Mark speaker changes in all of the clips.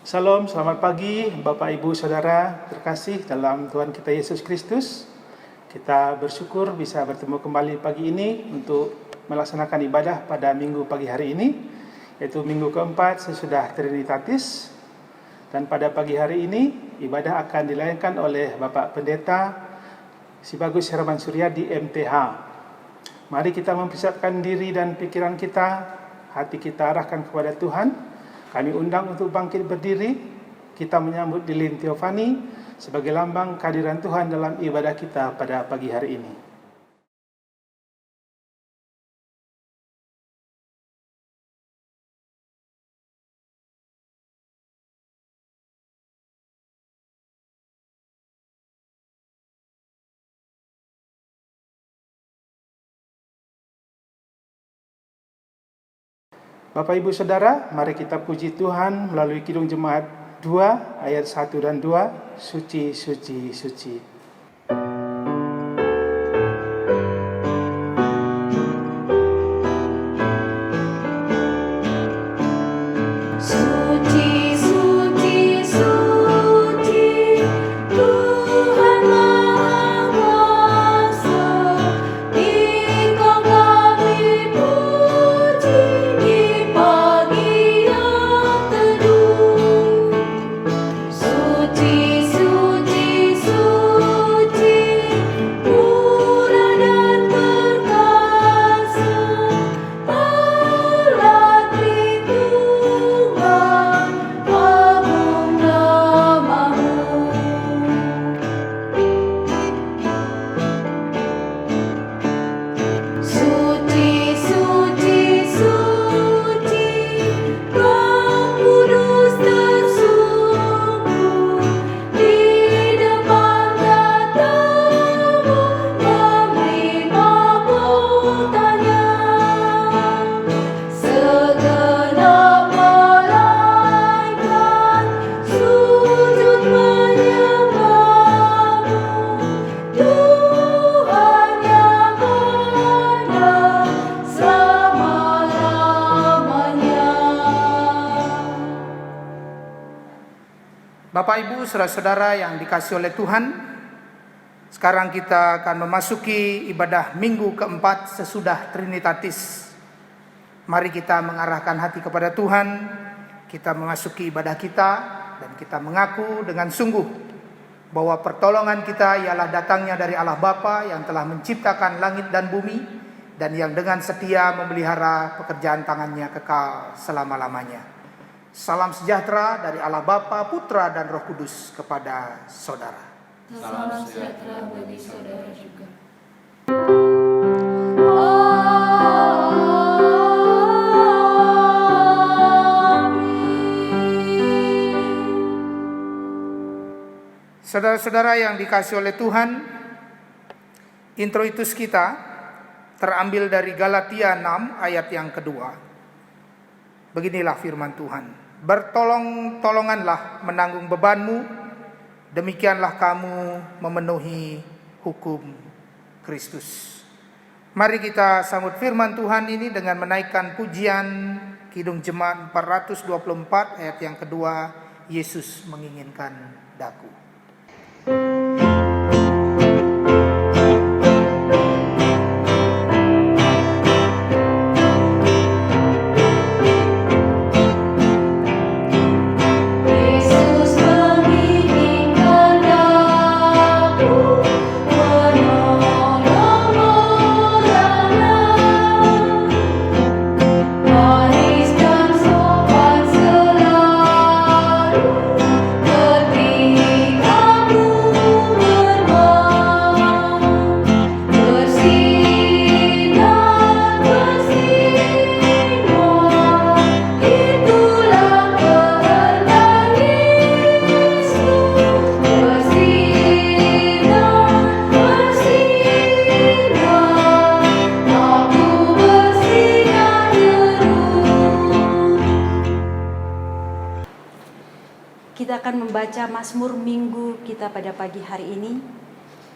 Speaker 1: Salam, selamat pagi Bapak Ibu Saudara terkasih dalam Tuhan kita Yesus Kristus. Kita bersyukur bisa bertemu kembali pagi ini untuk melaksanakan ibadah pada minggu pagi hari ini, yaitu minggu keempat sesudah Trinitatis. Dan pada pagi hari ini ibadah akan dilayangkan oleh Bapak Pendeta Sibagus Herman Suryadi MTH. Mari kita mempersiapkan diri dan pikiran kita, hati kita arahkan kepada Tuhan. Kami undang untuk bangkit berdiri. Kita menyambut lilin Teofani sebagai lambang kehadiran Tuhan dalam ibadah kita pada pagi hari ini. Bapak Ibu Saudara, mari kita puji Tuhan melalui Kidung Jemaat 2 ayat 1 dan 2, Suci, Suci, Suci.
Speaker 2: Bapak Ibu, saudara-saudara yang dikasihi oleh Tuhan, sekarang kita akan memasuki ibadah minggu keempat sesudah Trinitatis. Mari kita mengarahkan hati kepada Tuhan, kita memasuki ibadah kita, dan kita mengaku dengan sungguh bahwa pertolongan kita ialah datangnya dari Allah Bapa yang telah menciptakan langit dan bumi, dan yang dengan setia memelihara pekerjaan tangannya kekal selama-lamanya. Salam sejahtera dari Allah Bapa, Putra, dan Roh Kudus kepada saudara.
Speaker 3: Salam sejahtera bagi saudara juga.
Speaker 2: Saudara-saudara yang dikasihi oleh Tuhan, introitus kita terambil dari Galatia 6 ayat yang kedua. Beginilah firman Tuhan. Bertolong-tolonganlah menanggung bebanmu, demikianlah kamu memenuhi hukum Kristus. Mari kita sambut firman Tuhan ini dengan menaikkan pujian Kidung Jemaat 424 ayat yang kedua, Yesus menginginkan daku.
Speaker 4: Kita akan membaca Mazmur Minggu kita pada pagi hari ini.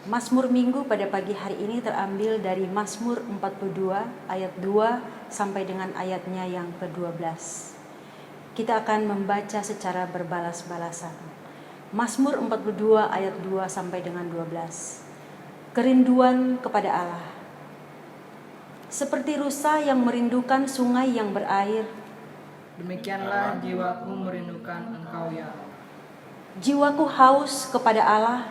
Speaker 4: Mazmur Minggu pada pagi hari ini terambil dari Mazmur 42 ayat 2 sampai dengan ayatnya yang ke-12. Kita akan membaca secara berbalas-balasan. Mazmur 42 ayat 2 sampai dengan 12. Kerinduan kepada Allah. Seperti rusa yang merindukan sungai yang berair,
Speaker 3: Demikianlah jiwaku merindukan Engkau ya Allah.
Speaker 4: jiwaku haus kepada Allah.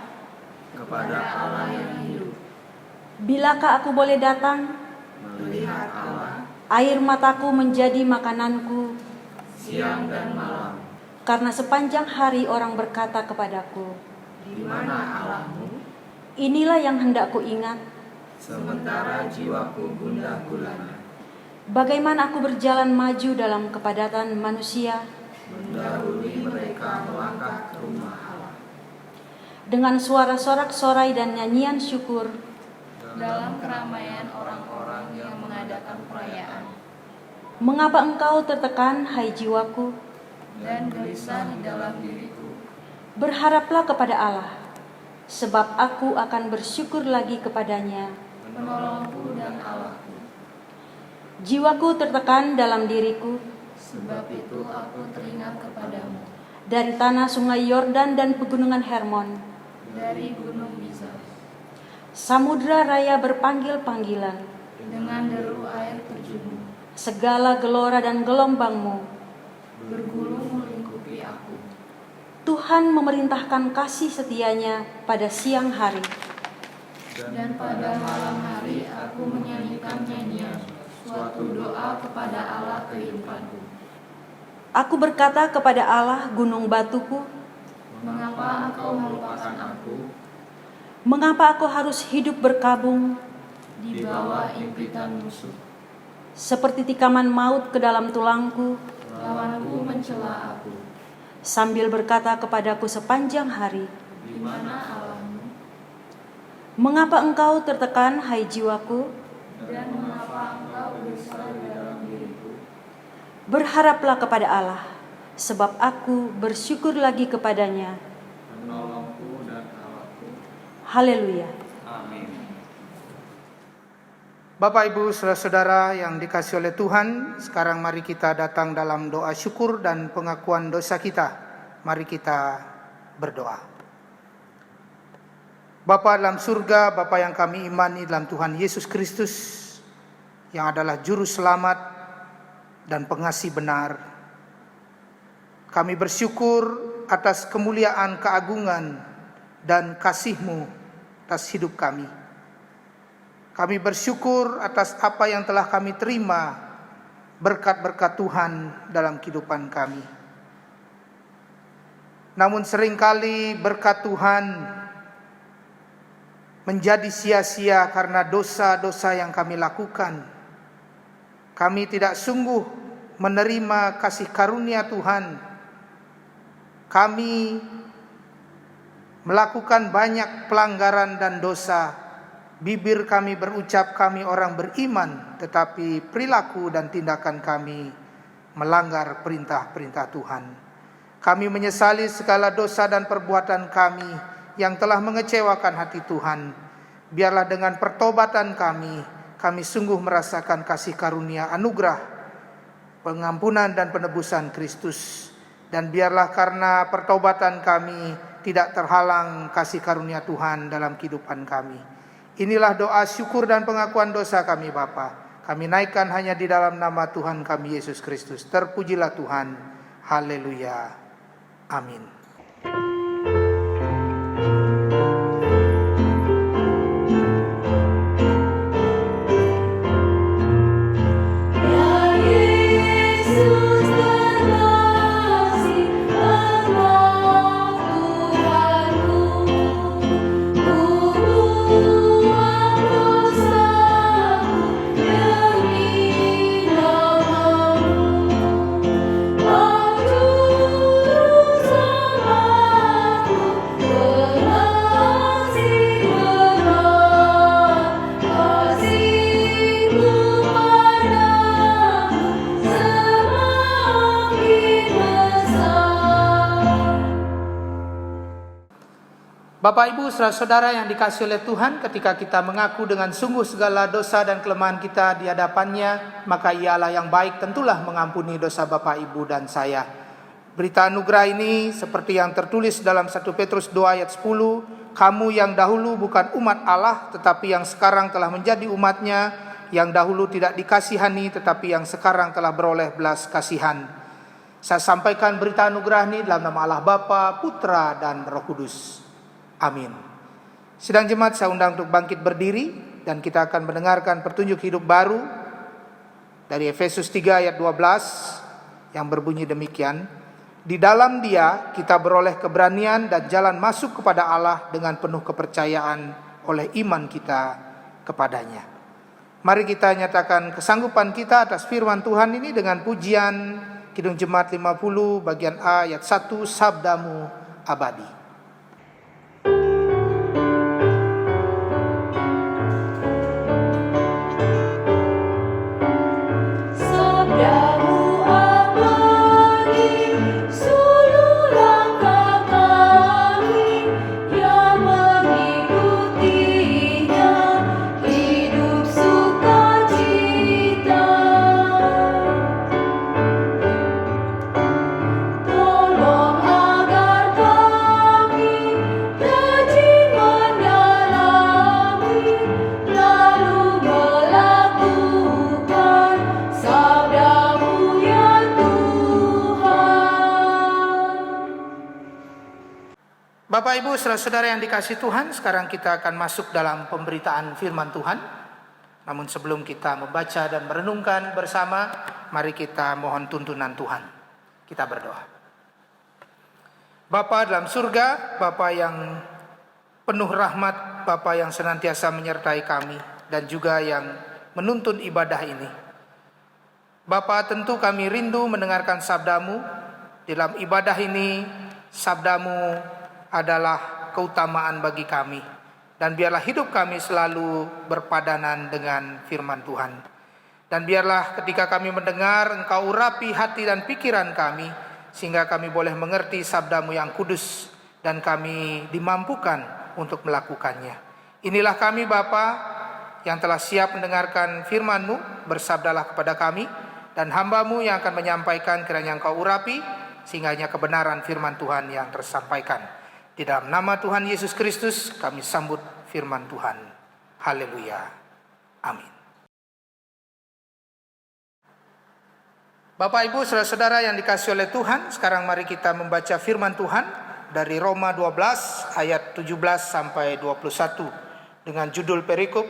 Speaker 3: Kepada Allah yang hidup.
Speaker 4: Bilakah aku boleh datang?
Speaker 3: Melihat Allah
Speaker 4: Air mataku menjadi makananku,
Speaker 3: siang dan malam.
Speaker 4: karena sepanjang hari orang berkata kepadaku,
Speaker 3: Di mana Allahmu?
Speaker 4: inilah yang hendak ku ingat.
Speaker 3: Sementara jiwaku gundah gulana.
Speaker 4: Bagaimana aku berjalan maju dalam kepadatan manusia,
Speaker 3: Mendahului mereka melangkah ke rumah Allah.
Speaker 4: dengan suara sorak-sorai dan nyanyian syukur.
Speaker 3: Dalam keramaian orang-orang yang mengadakan perayaan.
Speaker 4: Mengapa engkau tertekan, hai jiwaku?
Speaker 3: Dan gelisah di dalam diriku.
Speaker 4: Berharaplah kepada Allah, sebab aku akan bersyukur lagi kepadanya.
Speaker 3: Penolongku dan Allahku.
Speaker 4: Jiwaku tertekan dalam diriku.
Speaker 3: Sebab itu aku teringat kepadamu.
Speaker 4: Dari tanah sungai Yordan dan pegunungan Hermon,
Speaker 3: Dari gunung Bisa.
Speaker 4: samudra raya berpanggil panggilan.
Speaker 3: Dengan deru air terjunmu.
Speaker 4: Segala gelora dan gelombangmu,
Speaker 3: Bergulung melingkupi aku.
Speaker 4: Tuhan memerintahkan kasih setianya pada siang hari.
Speaker 3: Dan pada malam hari aku menyanyikan nyanyian, suatu doa kepada Allah kehidupanku.
Speaker 4: Aku berkata kepada Allah, gunung batuku,
Speaker 3: Mengapa engkau melupakan aku?
Speaker 4: mengapa aku harus hidup berkabung,
Speaker 3: Di bawah impitan musuh.
Speaker 4: seperti tikaman maut ke dalam tulangku,
Speaker 3: Lawanku mencela aku.
Speaker 4: sambil berkata kepadaku sepanjang hari,
Speaker 3: Di mana Allahmu?
Speaker 4: mengapa engkau tertekan, hai jiwaku?
Speaker 3: Dan mengapa engkau gelisah di dalam diriku?
Speaker 4: Berharaplah kepada Allah, sebab aku bersyukur lagi kepadanya.
Speaker 3: Penolongku dan Allahku.
Speaker 4: Haleluya.
Speaker 3: Amin.
Speaker 2: Bapak, Ibu, saudara-saudara yang dikasihi oleh Tuhan, sekarang mari kita datang dalam doa syukur dan pengakuan dosa kita. Mari kita berdoa. Bapa dalam surga, Bapa yang kami imani dalam Tuhan Yesus Kristus, yang adalah juru selamat dan pengasih benar. Kami bersyukur atas kemuliaan, keagungan, dan kasih-Mu atas hidup kami. Kami bersyukur atas apa yang telah kami terima, berkat-berkat Tuhan dalam kehidupan kami. Namun seringkali berkat Tuhan menjadi sia-sia karena dosa-dosa yang kami lakukan. Kami tidak sungguh menerima kasih karunia Tuhan. Kami melakukan banyak pelanggaran dan dosa. Bibir kami berucap kami orang beriman, tetapi perilaku dan tindakan kami melanggar perintah-perintah Tuhan. Kami menyesali segala dosa dan perbuatan kami yang telah mengecewakan hati Tuhan. Biarlah dengan pertobatan kami sungguh merasakan kasih karunia anugerah, pengampunan dan penebusan Kristus. Dan biarlah karena pertobatan kami tidak terhalang kasih karunia Tuhan dalam kehidupan kami. Inilah doa syukur dan pengakuan dosa kami Bapa. Kami naikkan hanya di dalam nama Tuhan kami Yesus Kristus. Terpujilah Tuhan. Haleluya. Amin.
Speaker 5: Aku
Speaker 2: Bapak Ibu saudara-saudara yang dikasihi oleh Tuhan, ketika kita mengaku dengan sungguh segala dosa dan kelemahan kita di hadapannya, maka Ialah yang baik tentulah mengampuni dosa Bapak Ibu dan saya. Berita anugerah ini seperti yang tertulis dalam 1 Petrus 2 ayat 10, kamu yang dahulu bukan umat Allah, tetapi yang sekarang telah menjadi umatnya, yang dahulu tidak dikasihani, tetapi yang sekarang telah beroleh belas kasihan. Saya sampaikan berita anugerah ini dalam nama Allah Bapa, Putra, dan Roh Kudus. Amin. Sidang jemaat saya undang untuk bangkit berdiri dan kita akan mendengarkan petunjuk hidup baru dari Efesus 3 ayat 12 yang berbunyi demikian. Di dalam Dia kita beroleh keberanian dan jalan masuk kepada Allah dengan penuh kepercayaan oleh iman kita kepadanya. Mari kita nyatakan kesanggupan kita atas firman Tuhan ini dengan pujian Kidung Jemaat 50 bagian A ayat 1, Sabdamu Abadi. Bapak Ibu saudara-saudara yang dikasihi Tuhan, sekarang kita akan masuk dalam pemberitaan firman Tuhan. Namun sebelum kita membaca dan merenungkan bersama, mari kita mohon tuntunan Tuhan. Kita berdoa. Bapa dalam surga, Bapa yang penuh rahmat, Bapa yang senantiasa menyertai kami dan juga yang menuntun ibadah ini. Bapa, tentu kami rindu mendengarkan sabdamu. Dalam ibadah ini, sabdamu adalah keutamaan bagi kami, dan biarlah hidup kami selalu berpadanan dengan firman Tuhan. Dan biarlah ketika kami mendengar, Engkau urapi hati dan pikiran kami, sehingga kami boleh mengerti sabdamu yang kudus, dan kami dimampukan untuk melakukannya. Inilah kami Bapa yang telah siap mendengarkan firman-Mu, bersabdalah kepada kami, dan hamba-Mu yang akan menyampaikan kiranya Engkau urapi, sehingga hanya kebenaran firman Tuhan yang tersampaikan. Di dalam nama Tuhan Yesus Kristus kami sambut firman Tuhan. Haleluya. Amin. Bapak Ibu saudara-saudara yang dikasihi oleh Tuhan, sekarang mari kita membaca firman Tuhan dari Roma 12 ayat 17 sampai 21 dengan judul perikop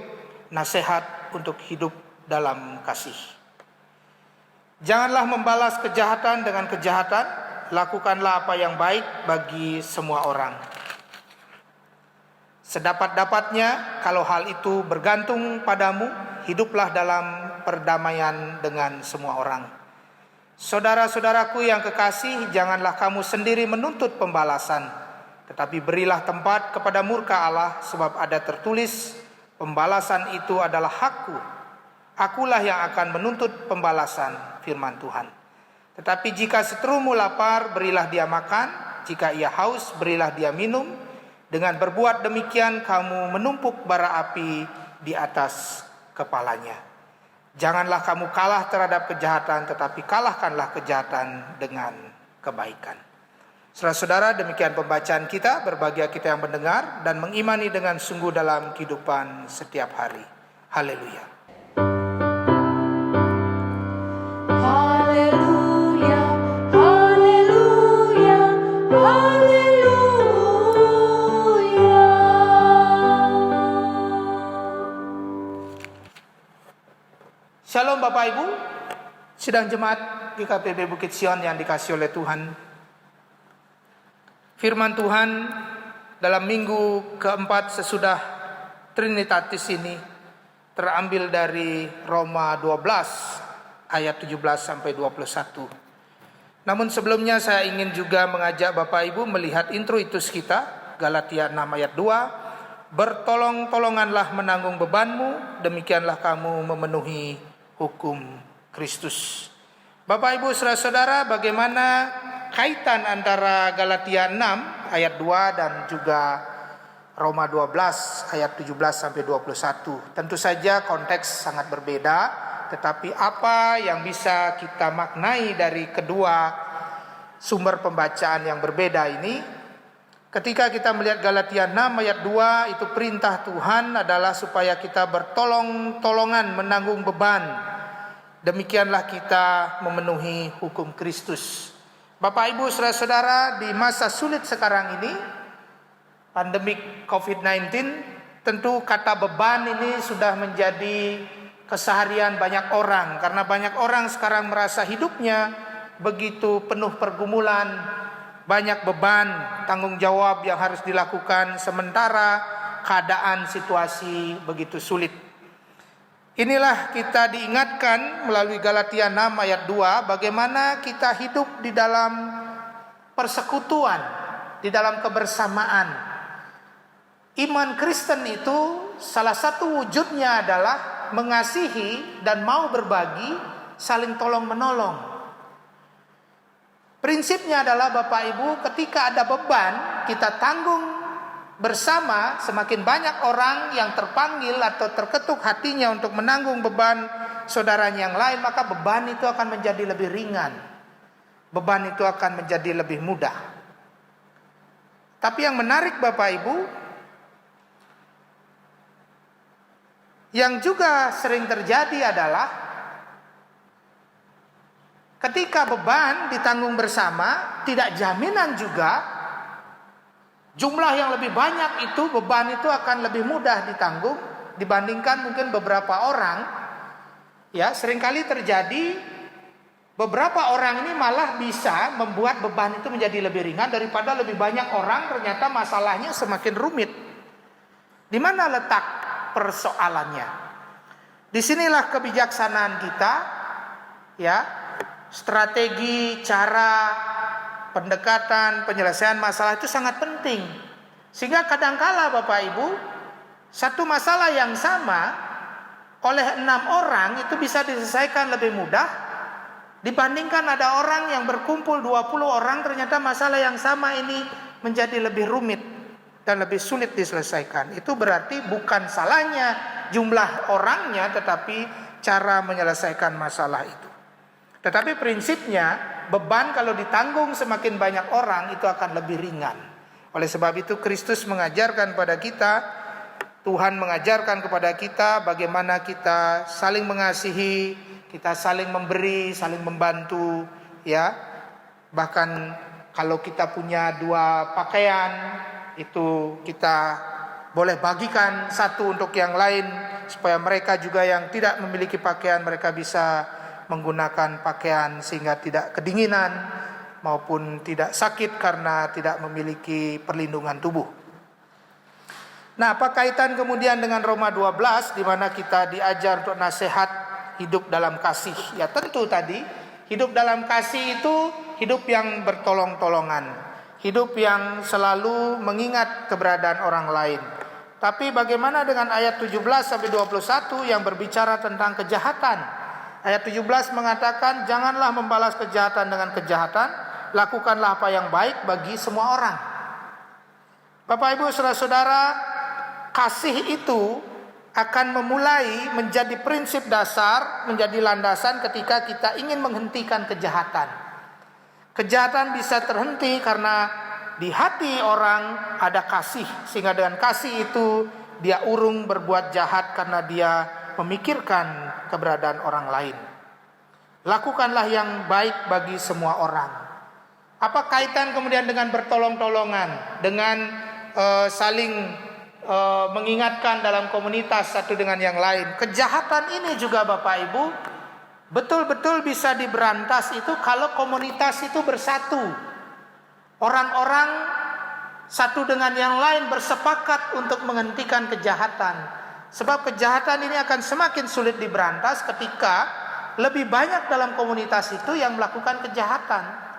Speaker 2: nasihat untuk hidup dalam kasih. Janganlah membalas kejahatan dengan kejahatan, lakukanlah apa yang baik bagi semua orang. Sedapat-dapatnya, kalau hal itu bergantung padamu, hiduplah dalam perdamaian dengan semua orang. Saudara-saudaraku yang kekasih, janganlah kamu sendiri menuntut pembalasan, tetapi berilah tempat kepada murka Allah, sebab ada tertulis, pembalasan itu adalah hakku. Akulah yang akan menuntut pembalasan, firman Tuhan. Tetapi jika seterumu lapar, berilah dia makan. Jika ia haus, berilah dia minum. Dengan berbuat demikian, kamu menumpuk bara api di atas kepalanya. Janganlah kamu kalah terhadap kejahatan, tetapi kalahkanlah kejahatan dengan kebaikan. Saudara-saudara, demikian pembacaan kita. Berbahagia kita yang mendengar dan mengimani dengan sungguh dalam kehidupan setiap hari. Haleluya. Shalom Bapak Ibu, sidang jemaat GKPB Bukit Sion yang dikasihi oleh Tuhan. Firman Tuhan dalam minggu keempat sesudah Trinitatis ini terambil dari Roma 12 ayat 17 sampai 21. Namun sebelumnya saya ingin juga mengajak Bapak Ibu melihat introitus kita, Galatia 6 ayat 2. Bertolong-tolonganlah menanggung bebanmu, demikianlah kamu memenuhi hukum Kristus. Bapak Ibu saudara-saudara, bagaimana kaitan antara Galatia 6 ayat 2 dan juga Roma 12 ayat 17 sampai 21. Tentu saja konteks sangat berbeda, tetapi apa yang bisa kita maknai dari kedua sumber pembacaan yang berbeda ini, ketika kita melihat Galatia 6 ayat 2, itu perintah Tuhan adalah supaya kita bertolong-tolongan menanggung beban. Demikianlah kita memenuhi hukum Kristus. Bapak Ibu saudara-saudara, di masa sulit sekarang ini, pandemik COVID-19, tentu kata beban ini sudah menjadi keseharian banyak orang. Karena banyak orang sekarang merasa hidupnya begitu penuh pergumulan, banyak beban, tanggung jawab yang harus dilakukan, sementara keadaan situasi begitu sulit. Inilah kita diingatkan melalui Galatia 6 ayat 2, bagaimana kita hidup di dalam persekutuan, di dalam kebersamaan. Iman Kristen itu salah satu wujudnya adalah mengasihi dan mau berbagi, saling tolong menolong. Prinsipnya adalah Bapak Ibu, ketika ada beban kita tanggung bersama. Semakin banyak orang yang terpanggil atau terketuk hatinya untuk menanggung beban saudaranya yang lain, maka beban itu akan menjadi lebih ringan, beban itu akan menjadi lebih mudah. Tapi yang menarik Bapak Ibu, yang juga sering terjadi adalah ketika beban ditanggung bersama, tidak jaminan juga jumlah yang lebih banyak itu, beban itu akan lebih mudah ditanggung dibandingkan mungkin beberapa orang. Ya, seringkali terjadi beberapa orang ini malah bisa membuat beban itu menjadi lebih ringan daripada lebih banyak orang ternyata masalahnya semakin rumit. Di mana letak persoalannya? Disinilah kebijaksanaan kita, ya, strategi, cara, pendekatan, penyelesaian masalah itu sangat penting. Sehingga kadangkala Bapak Ibu, satu masalah yang sama oleh 6 orang itu bisa diselesaikan lebih mudah dibandingkan ada orang yang berkumpul 20 orang, ternyata masalah yang sama ini menjadi lebih rumit dan lebih sulit diselesaikan. Itu berarti bukan salahnya jumlah orangnya, tetapi cara menyelesaikan masalah itu. Tetapi prinsipnya, beban kalau ditanggung semakin banyak orang itu akan lebih ringan. Oleh sebab itu Kristus mengajarkan pada kita, Tuhan mengajarkan kepada kita bagaimana kita saling mengasihi, kita saling memberi, saling membantu, ya. Bahkan kalau kita punya 2 pakaian, itu kita boleh bagikan satu untuk yang lain, supaya mereka juga yang tidak memiliki pakaian, mereka bisa menggunakan pakaian sehingga tidak kedinginan maupun tidak sakit karena tidak memiliki perlindungan tubuh. Nah, apa kaitan kemudian dengan Roma 12 di mana kita diajar untuk nasihat hidup dalam kasih? Ya tentu tadi hidup dalam kasih itu hidup yang bertolong-tolongan, hidup yang selalu mengingat keberadaan orang lain. Tapi bagaimana dengan ayat 17 sampai 21 yang berbicara tentang kejahatan? Ayat 17 mengatakan, janganlah membalas kejahatan dengan kejahatan, lakukanlah apa yang baik bagi semua orang. Bapak Ibu saudara-saudara, kasih itu akan memulai menjadi prinsip dasar, menjadi landasan ketika kita ingin menghentikan kejahatan. Kejahatan bisa terhenti karena di hati orang ada kasih, sehingga dengan kasih itu dia urung berbuat jahat karena dia memikirkan keberadaan orang lain. Lakukanlah yang baik bagi semua orang. Apa kaitan kemudian dengan bertolong-tolongan, dengan saling mengingatkan dalam komunitas satu dengan yang lain? Kejahatan ini juga Bapak Ibu betul-betul bisa diberantas itu kalau komunitas itu bersatu. Orang-orang satu dengan yang lain bersepakat untuk menghentikan kejahatan. Sebab kejahatan ini akan semakin sulit diberantas ketika lebih banyak dalam komunitas itu yang melakukan kejahatan.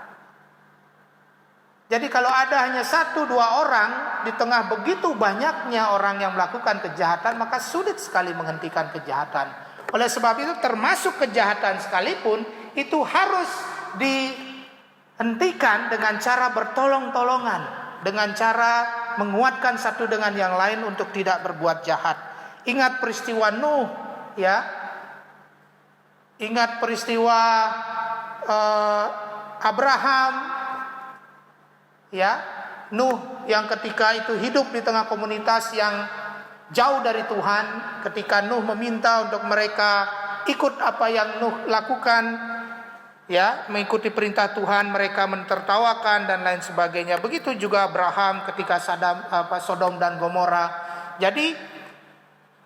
Speaker 2: Jadi kalau ada hanya 1-2 orang di tengah begitu banyaknya orang yang melakukan kejahatan, maka sulit sekali menghentikan kejahatan. Oleh sebab itu termasuk kejahatan sekalipun itu harus dihentikan dengan cara bertolong-tolongan, dengan cara menguatkan satu dengan yang lain untuk tidak berbuat jahat. Ingat peristiwa Nuh, ya. Ingat peristiwa Abraham, ya. Nuh yang ketika itu hidup di tengah komunitas yang jauh dari Tuhan. Ketika Nuh meminta untuk mereka ikut apa yang Nuh lakukan, ya, mengikuti perintah Tuhan, mereka mentertawakan dan lain sebagainya. Begitu juga Abraham ketika Sodom dan Gomora. Jadi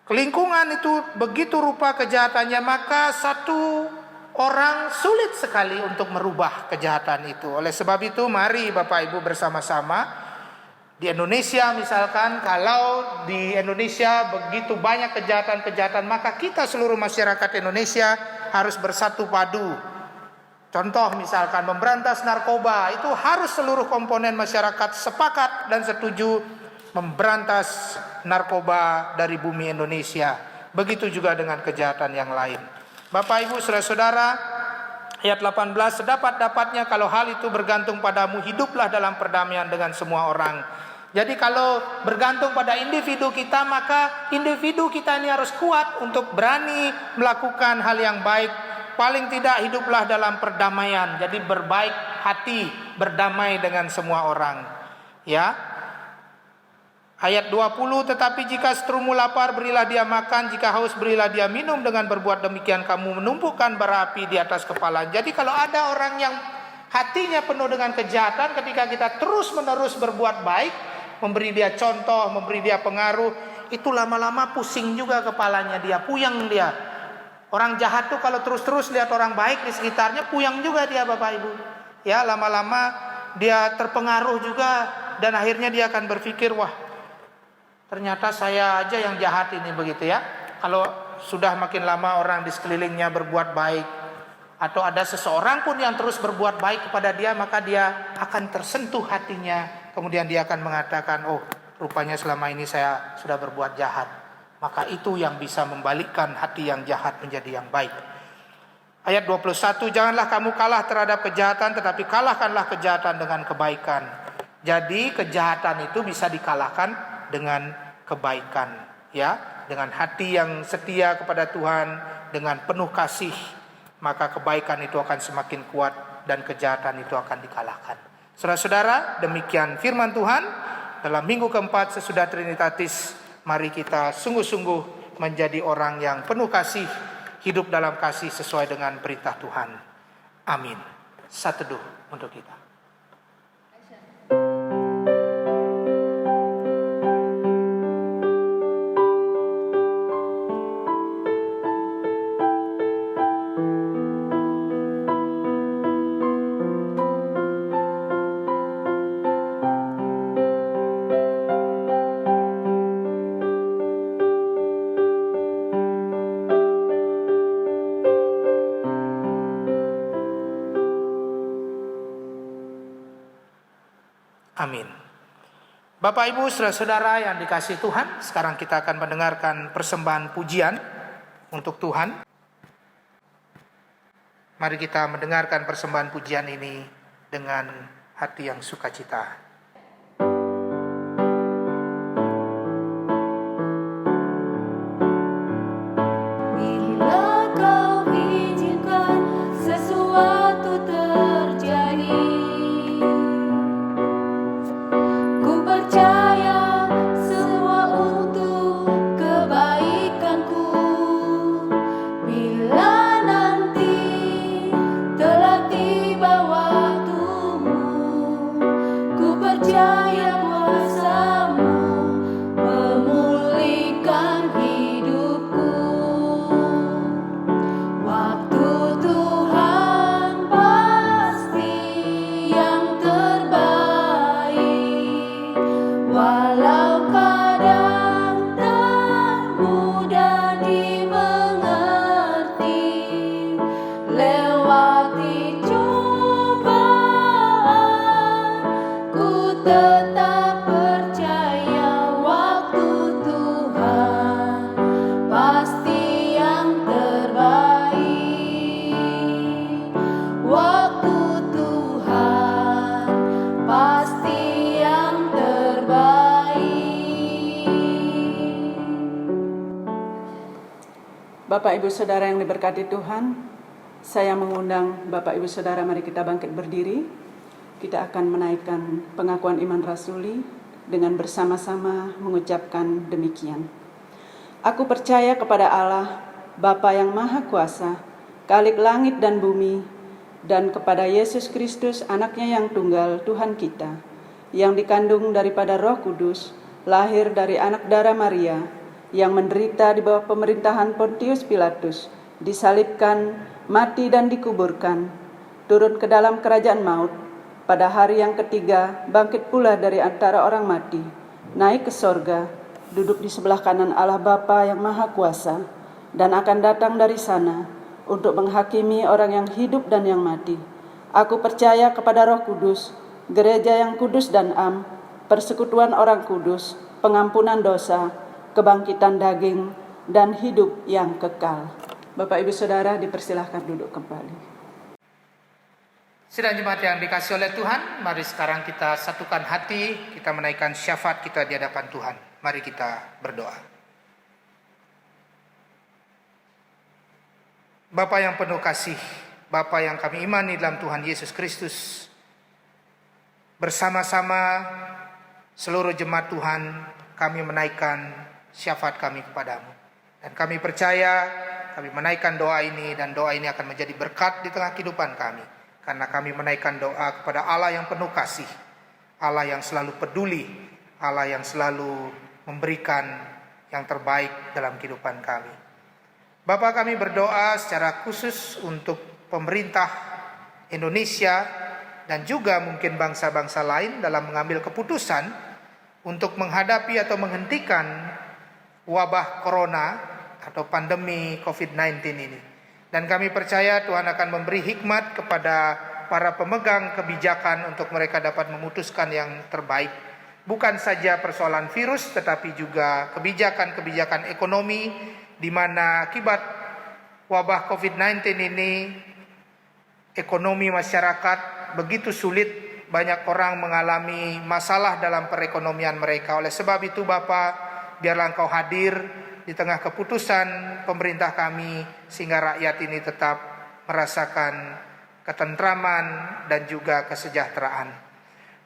Speaker 2: lingkungan itu begitu rupa kejahatannya, maka satu orang sulit sekali untuk merubah kejahatan itu. Oleh sebab itu mari Bapak Ibu bersama-sama di Indonesia misalkan, kalau di Indonesia begitu banyak kejahatan-kejahatan, maka kita seluruh masyarakat Indonesia harus bersatu padu. Contoh misalkan memberantas narkoba, itu harus seluruh komponen masyarakat sepakat dan setuju memberantas narkoba dari bumi Indonesia. Begitu juga dengan kejahatan yang lain. Bapak Ibu saudara-saudara, ayat 18, sedapat-dapatnya kalau hal itu bergantung padamu, hiduplah dalam perdamaian dengan semua orang. Jadi kalau bergantung pada individu kita, maka individu kita ini harus kuat untuk berani melakukan hal yang baik. Paling tidak hiduplah dalam perdamaian. Jadi berbaik hati, berdamai dengan semua orang. Ya. Ayat 20, tetapi jika seterumu lapar, berilah dia makan, jika haus, berilah dia minum, dengan berbuat demikian kamu menumpukan bara api di atas kepala. Jadi kalau ada orang yang hatinya penuh dengan kejahatan, ketika kita terus-menerus berbuat baik, memberi dia contoh, memberi dia pengaruh, itu lama-lama pusing juga kepalanya dia, puyeng dia. Orang jahat tuh kalau terus-terus lihat orang baik di sekitarnya, puyeng juga dia Bapak Ibu. Ya, lama-lama dia terpengaruh juga, dan akhirnya dia akan berpikir, wah, ternyata saya aja yang jahat ini, begitu ya. Kalau sudah makin lama orang di sekelilingnya berbuat baik, atau ada seseorang pun yang terus berbuat baik kepada dia, maka dia akan tersentuh hatinya. Kemudian dia akan mengatakan, oh, rupanya selama ini saya sudah berbuat jahat. Maka itu yang bisa membalikkan hati yang jahat menjadi yang baik. Ayat 21, janganlah kamu kalah terhadap kejahatan, tetapi kalahkanlah kejahatan dengan kebaikan. Jadi kejahatan itu bisa dikalahkan dengan kebaikan, ya, dengan hati yang setia kepada Tuhan, dengan penuh kasih, maka kebaikan itu akan semakin kuat dan kejahatan itu akan dikalahkan. Saudara-saudara, demikian firman Tuhan dalam minggu keempat sesudah Trinitatis. Mari kita sungguh-sungguh menjadi orang yang penuh kasih, hidup dalam kasih sesuai dengan perintah Tuhan. Amin. Satu teduh untuk kita. Amin. Bapak Ibu saudara-saudara yang dikasihi Tuhan, sekarang kita akan mendengarkan persembahan pujian untuk Tuhan. Mari kita mendengarkan persembahan pujian ini dengan hati yang sukacita.
Speaker 3: Ku
Speaker 5: Bapak Ibu Saudara yang diberkati Tuhan, saya mengundang Bapak Ibu Saudara, mari kita bangkit berdiri. Kita akan menaikkan pengakuan iman rasuli dengan bersama-sama mengucapkan demikian. Aku percaya kepada Allah, Bapa yang Maha Kuasa, Khalik langit dan bumi, dan kepada Yesus Kristus, anaknya yang tunggal, Tuhan kita, yang dikandung daripada Roh Kudus, lahir dari anak darah Maria, yang menderita di bawah pemerintahan Pontius Pilatus, disalibkan, mati dan dikuburkan, turun ke dalam kerajaan maut, pada hari yang ketiga bangkit pula dari antara orang mati, naik ke sorga, duduk di sebelah kanan Allah Bapa yang Maha Kuasa, dan akan datang dari sana untuk menghakimi orang yang hidup dan yang mati. Aku percaya kepada Roh Kudus, gereja yang kudus dan am, persekutuan orang kudus, pengampunan dosa, kebangkitan daging, dan hidup yang kekal. Bapak Ibu Saudara dipersilahkan duduk kembali.
Speaker 2: Sidang jemaat yang dikasihi oleh Tuhan, mari sekarang kita satukan hati, kita menaikkan syafaat kita di hadapan Tuhan. Mari kita berdoa. Bapa yang penuh kasih, Bapa yang kami imani dalam Tuhan Yesus Kristus, bersama-sama seluruh jemaat Tuhan, kami menaikkan syafaat kami kepadamu. Dan kami percaya, kami menaikkan doa ini, dan doa ini akan menjadi berkat di tengah kehidupan kami. Karena kami menaikkan doa kepada Allah yang penuh kasih, Allah yang selalu peduli, Allah yang selalu memberikan yang terbaik dalam kehidupan kami. Bapa, kami berdoa secara khusus untuk pemerintah Indonesia dan juga mungkin bangsa-bangsa lain dalam mengambil keputusan untuk menghadapi atau menghentikan wabah corona atau pandemi COVID-19 ini. Dan kami percaya Tuhan akan memberi hikmat kepada para pemegang kebijakan untuk mereka dapat memutuskan yang terbaik. Bukan saja persoalan virus, tetapi juga kebijakan-kebijakan ekonomi, di mana akibat wabah COVID-19 ini, ekonomi masyarakat begitu sulit, banyak orang mengalami masalah dalam perekonomian mereka. Oleh sebab itu Bapa, biarlah Engkau hadir di tengah keputusan pemerintah kami, sehingga rakyat ini tetap merasakan ketentraman dan juga kesejahteraan.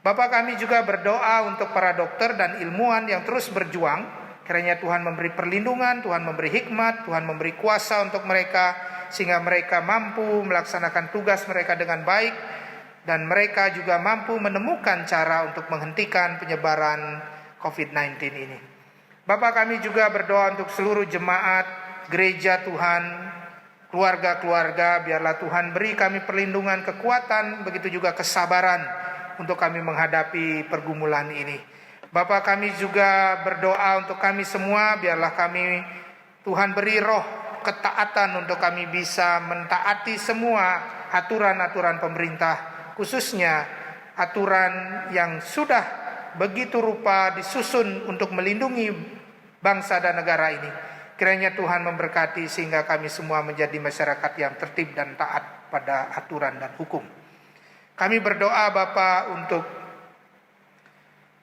Speaker 2: Bapa, kami juga berdoa untuk para dokter dan ilmuwan yang terus berjuang. Kiranya Tuhan memberi perlindungan, Tuhan memberi hikmat, Tuhan memberi kuasa untuk mereka, sehingga mereka mampu melaksanakan tugas mereka dengan baik, dan mereka juga mampu menemukan cara untuk menghentikan penyebaran COVID-19 ini. Bapak, kami juga berdoa untuk seluruh jemaat, gereja Tuhan, keluarga-keluarga, biarlah Tuhan beri kami perlindungan, kekuatan, begitu juga kesabaran untuk kami menghadapi pergumulan ini. Bapak, kami juga berdoa untuk kami semua, biarlah kami, Tuhan beri roh ketaatan untuk kami bisa mentaati semua aturan-aturan pemerintah, khususnya aturan yang sudah begitu rupa disusun untuk melindungi bangsa dan negara ini. Kiranya Tuhan memberkati sehingga kami semua menjadi masyarakat yang tertib dan taat pada aturan dan hukum. Kami berdoa Bapa untuk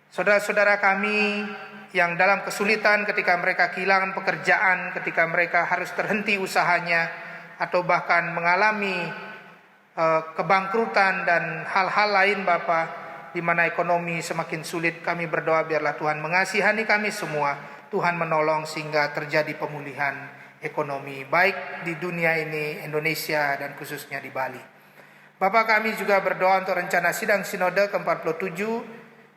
Speaker 2: saudara-saudara kami yang dalam kesulitan ketika mereka kehilangan pekerjaan, ketika mereka harus terhenti usahanya, atau bahkan mengalami kebangkrutan dan hal-hal lain Bapa, di mana ekonomi semakin sulit. Kami berdoa biarlah Tuhan mengasihani kami semua, Tuhan menolong sehingga terjadi pemulihan ekonomi baik di dunia ini, Indonesia, dan khususnya di Bali. Bapak, kami juga berdoa untuk rencana sidang sinode ke-47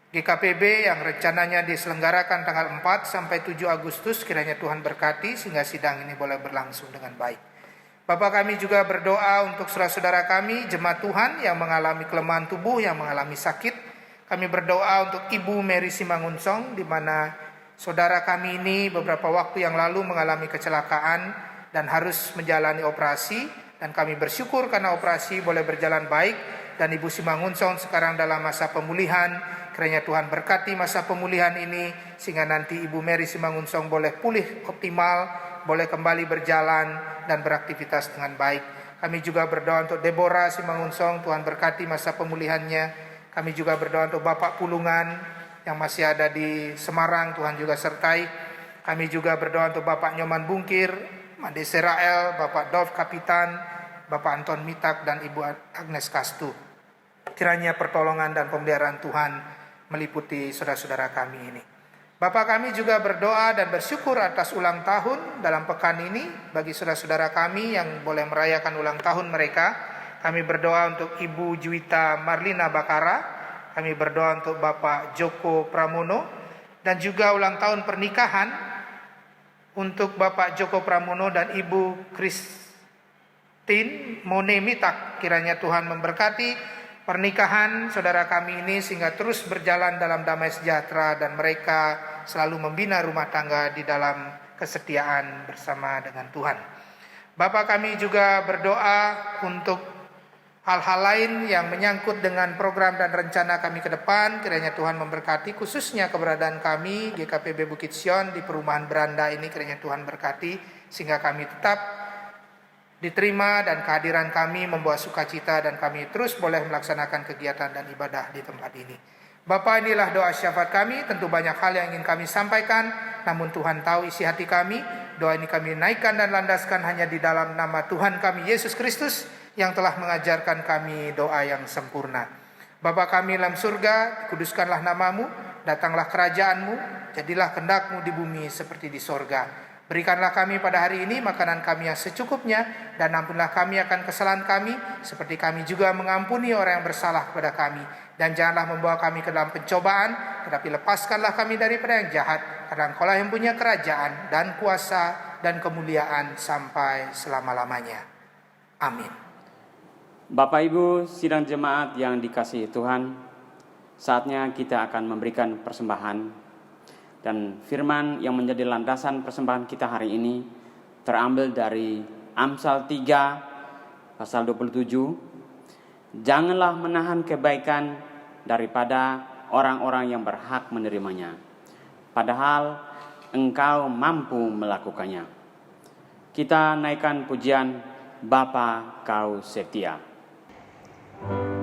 Speaker 2: GKPB yang rencananya diselenggarakan tanggal 4 sampai 7 Agustus. Kiranya Tuhan berkati sehingga sidang ini boleh berlangsung dengan baik. Bapak, kami juga berdoa untuk saudara-saudara kami, jemaat Tuhan yang mengalami kelemahan tubuh, yang mengalami sakit. Kami berdoa untuk Ibu Mary Simangunsong, di mana saudara kami ini beberapa waktu yang lalu mengalami kecelakaan dan harus menjalani operasi, dan kami bersyukur karena operasi boleh berjalan baik, dan Ibu Simangunsong sekarang dalam masa pemulihan. Kiranya Tuhan berkati masa pemulihan ini sehingga nanti Ibu Mary Simangunsong boleh pulih optimal, boleh kembali berjalan dan beraktivitas dengan baik. Kami juga berdoa untuk Deborah Simangunsong, Tuhan berkati masa pemulihannya. Kami juga berdoa untuk Bapak Pulungan yang masih ada di Semarang, Tuhan juga sertai. Kami juga berdoa untuk Bapak Nyoman Bungkir Made Serael, Bapak Dolf Kapitan, Bapak Anton Mitak, dan Ibu Agnes Kastu. Kiranya pertolongan dan pemeliharaan Tuhan meliputi saudara-saudara kami ini. Bapak kami juga berdoa dan bersyukur atas ulang tahun dalam pekan ini bagi saudara-saudara kami yang boleh merayakan ulang tahun mereka. Kami berdoa untuk Ibu Juwita Marlina Bakara, kami berdoa untuk Bapak Joko Pramono, dan juga ulang tahun pernikahan untuk Bapak Joko Pramono dan Ibu Christine Mone Mitak. Kiranya Tuhan memberkati pernikahan saudara kami ini sehingga terus berjalan dalam damai sejahtera dan mereka selalu membina rumah tangga di dalam kesetiaan bersama dengan Tuhan. Bapak kami juga berdoa untuk hal-hal lain yang menyangkut dengan program dan rencana kami ke depan. Kiranya Tuhan memberkati khususnya keberadaan kami GKPB Bukit Sion di perumahan Beranda ini. Kiranya Tuhan berkati sehingga kami tetap diterima dan kehadiran kami membawa sukacita dan kami terus boleh melaksanakan kegiatan dan ibadah di tempat ini. Bapa, inilah doa syafaat kami. Tentu banyak hal yang ingin kami sampaikan, namun Tuhan tahu isi hati kami. Doa ini kami naikkan dan landaskan hanya di dalam nama Tuhan kami Yesus Kristus yang telah mengajarkan kami doa yang sempurna. Bapa kami dalam surga, kuduskanlah namamu, datanglah kerajaanmu, jadilah kehendak-mu di bumi seperti di sorga. Berikanlah kami pada hari ini makanan kami yang secukupnya, dan ampunlah kami akan kesalahan kami, seperti kami juga mengampuni orang yang bersalah kepada kami. Dan janganlah membawa kami ke dalam pencobaan, tetapi lepaskanlah kami daripada yang jahat, karena Engkaulah yang punya kerajaan dan kuasa dan kemuliaan sampai selama-lamanya. Amin.
Speaker 6: Bapak Ibu sidang jemaat yang dikasihi Tuhan, saatnya kita akan memberikan persembahan. Dan firman yang menjadi landasan persembahan kita hari ini terambil dari Amsal 3 pasal 27. Janganlah menahan kebaikan daripada orang-orang yang berhak menerimanya, padahal engkau mampu melakukannya. Kita naikkan pujian Bapa Kau Setia.
Speaker 3: Kau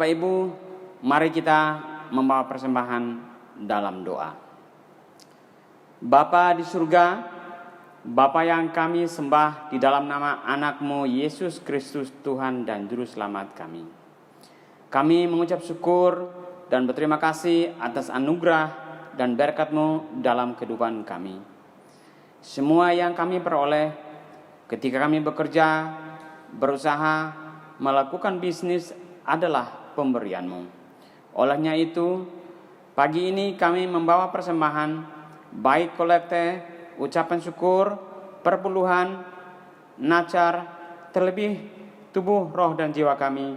Speaker 6: Bapak Ibu, mari kita membawa persembahan dalam doa. Bapa di surga, Bapa yang kami sembah di dalam nama anak-Mu Yesus Kristus, Tuhan dan Juru Selamat kami. Kami mengucap syukur dan berterima kasih atas anugerah dan berkat-Mu dalam kehidupan kami. Semua yang kami peroleh ketika kami bekerja, berusaha, melakukan bisnis adalah pemberian-Mu. Olehnya itu, pagi ini kami membawa persembahan, baik kolekte, ucapan syukur, perpuluhan, nacar, terlebih tubuh, roh, dan jiwa kami.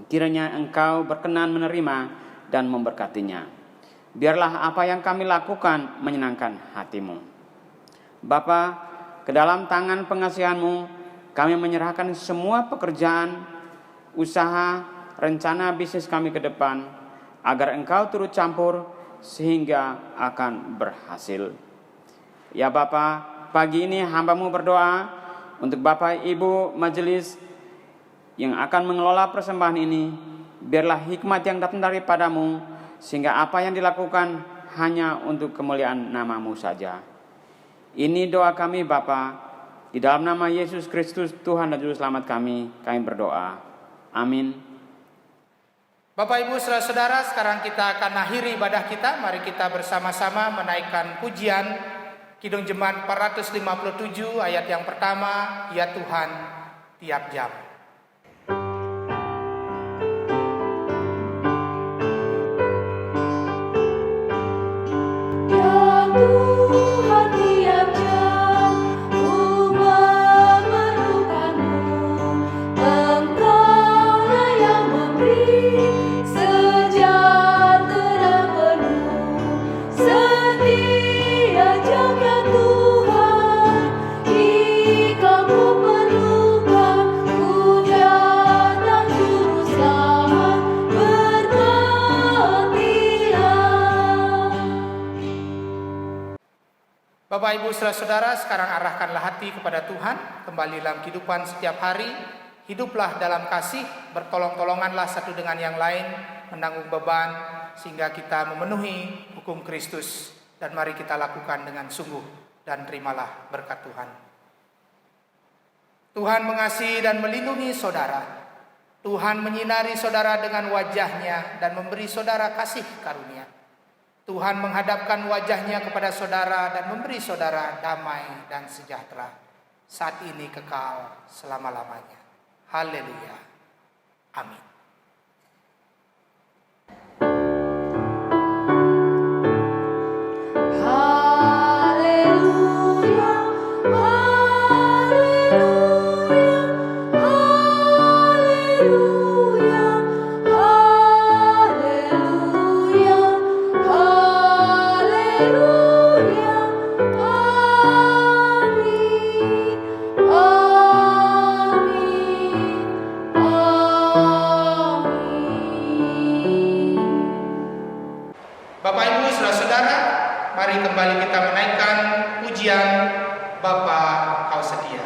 Speaker 6: Kiranya Engkau berkenan menerima dan memberkatinya. Biarlah apa yang kami lakukan menyenangkan hati-Mu. Bapa, ke dalam tangan pengasihan-Mu kami menyerahkan semua pekerjaan, usaha, rencana bisnis kami ke depan, agar Engkau turut campur sehingga akan berhasil. Ya Bapa, pagi ini hamba-Mu berdoa untuk Bapak Ibu majelis yang akan mengelola persembahan ini. Biarlah hikmat yang datang daripada-Mu, sehingga apa yang dilakukan hanya untuk kemuliaan nama-Mu saja. Ini doa kami Bapa, di dalam nama Yesus Kristus, Tuhan dan Juru Selamat kami berdoa. Amin.
Speaker 2: Bapak Ibu saudara-saudara, sekarang kita akan akhiri ibadah kita. Mari kita bersama-sama menaikkan pujian Kidung Jemaat 457 ayat yang pertama, Ya Tuhan tiap jam. Bapak Ibu saudara-saudara, sekarang arahkanlah hati kepada Tuhan, kembali dalam kehidupan setiap hari, hiduplah dalam kasih, bertolong-tolonganlah satu dengan yang lain, menanggung beban, sehingga kita memenuhi hukum Kristus, dan mari kita lakukan dengan sungguh, dan terimalah berkat Tuhan. Tuhan mengasihi dan melindungi saudara, Tuhan menyinari saudara dengan wajah-Nya, dan memberi saudara kasih karunia. Tuhan menghadapkan wajah-Nya kepada saudara dan memberi saudara damai dan sejahtera, saat ini kekal selama-lamanya. Haleluya. Amin. Bapak Ibu saudara-saudara, mari kembali kita menaikkan pujian Bapa Kau Setia.